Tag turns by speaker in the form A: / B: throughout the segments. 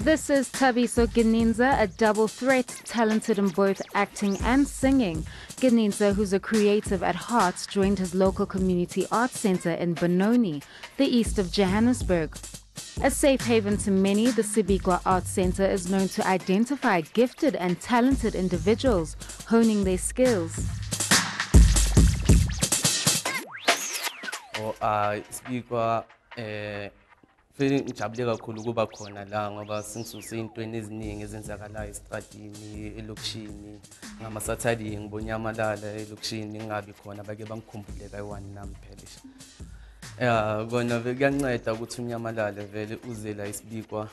A: This is Thabiso Gininza, a double threat, talented in both acting and singing. Gininza, who's a creative at heart, joined his local community arts centre in Benoni, the east of Johannesburg. A safe haven to many, the Sibikwa Arts Centre is known to identify gifted and talented individuals, honing their skills.
B: Sibikwa feeling ngijabule kakhulu kuba khona la ngoba singisuse intweni eziningi ezenzakalayo estradini elokishini ngama-Saturday ngibonyamalala elokishini ngingabi khona bake bangikhumbule kayi-1 nami phela kona kuyanceda ukuthi unyamalale vele uze la eSibikwa.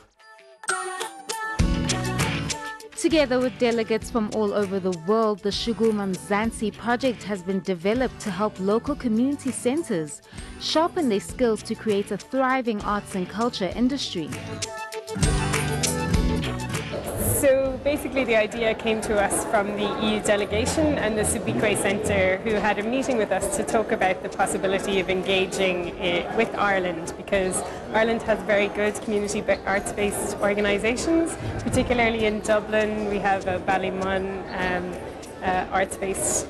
A: Together with delegates from all over the world, the Shuguma Mzansi project has been developed to help local community centers sharpen their skills to create a thriving arts and culture industry.
C: So basically the idea came to us from the EU delegation and the Sibikwa Centre, who had a meeting with us to talk about the possibility of engaging with Ireland, because Ireland has very good community arts-based organisations, particularly in Dublin. We have a Ballymun arts-based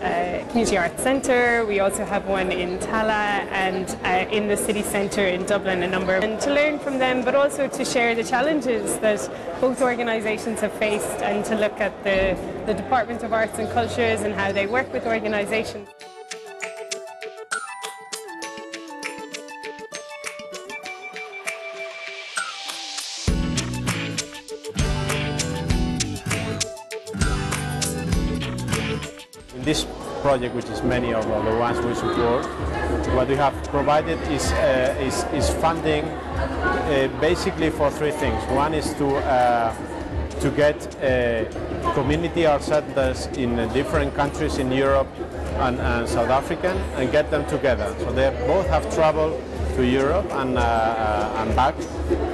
C: community arts centre. We also have one in Tala and in the city centre in Dublin, a number. And to learn from them, but also to share the challenges that both organisations have faced, and to look at the Department of Arts and Cultures and how they work with organisations.
D: In this project, which is many of the ones we support, what we have provided is funding basically for 3 things. One is to get community art centers in different countries in Europe and South Africa and get them together. So they both have traveled to Europe and back,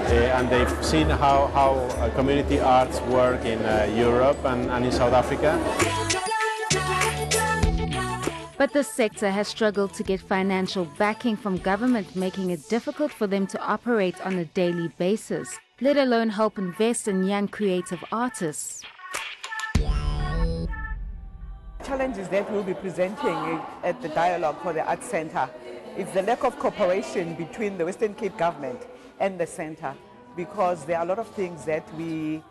D: and they've seen how community arts work in Europe and in South Africa.
A: But the sector has struggled to get financial backing from government, making it difficult for them to operate on a daily basis, let alone help invest in young creative artists.
E: Challenges that we'll be presenting at the Dialogue for the Arts Centre is the lack of cooperation between the Western Cape government and the centre, because there are a lot of things that we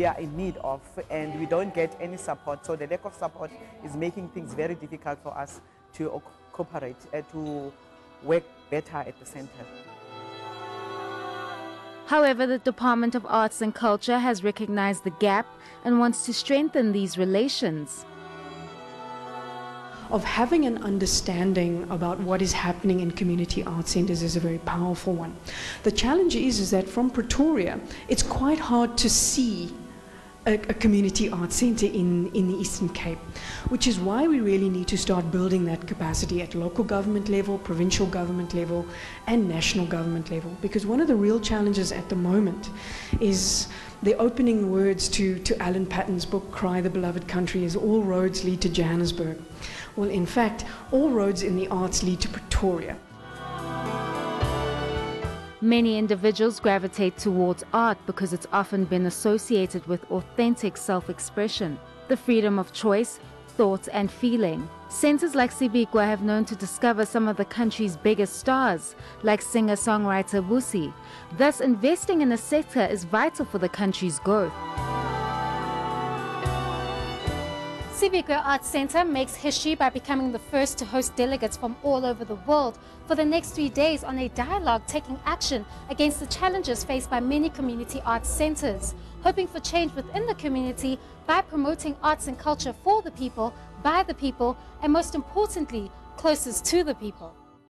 E: are in need of and we don't get any support. So the lack of support is making things very difficult for us to cooperate, to work better at the centre.
A: However, the Department of Arts and Culture has recognized the gap and wants to strengthen these relations.
F: Of having an understanding about what is happening in community art centers is a very powerful one. The challenge is that from Pretoria, it's quite hard to see a community art center in the Eastern Cape, which is why we really need to start building that capacity at local government level, provincial government level, and national government level. Because one of the real challenges at the moment is the opening words to Alan Patton's book, Cry the Beloved Country, is all roads lead to Johannesburg. Well, in fact, all roads in the arts lead to Pretoria.
A: Many individuals gravitate towards art because it's often been associated with authentic self-expression, the freedom of choice, thought and feeling. Centers like Sibikwa have known to discover some of the country's biggest stars, like singer-songwriter Busi. Thus, investing in a sector is vital for the country's growth. Sibikwa Arts Centre makes history by becoming the first to host delegates from all over the world for the next 3 days on a dialogue taking action against the challenges faced by many community arts centres, hoping for change within the community by promoting arts and culture for the people, by the people, and most importantly, closest to the people.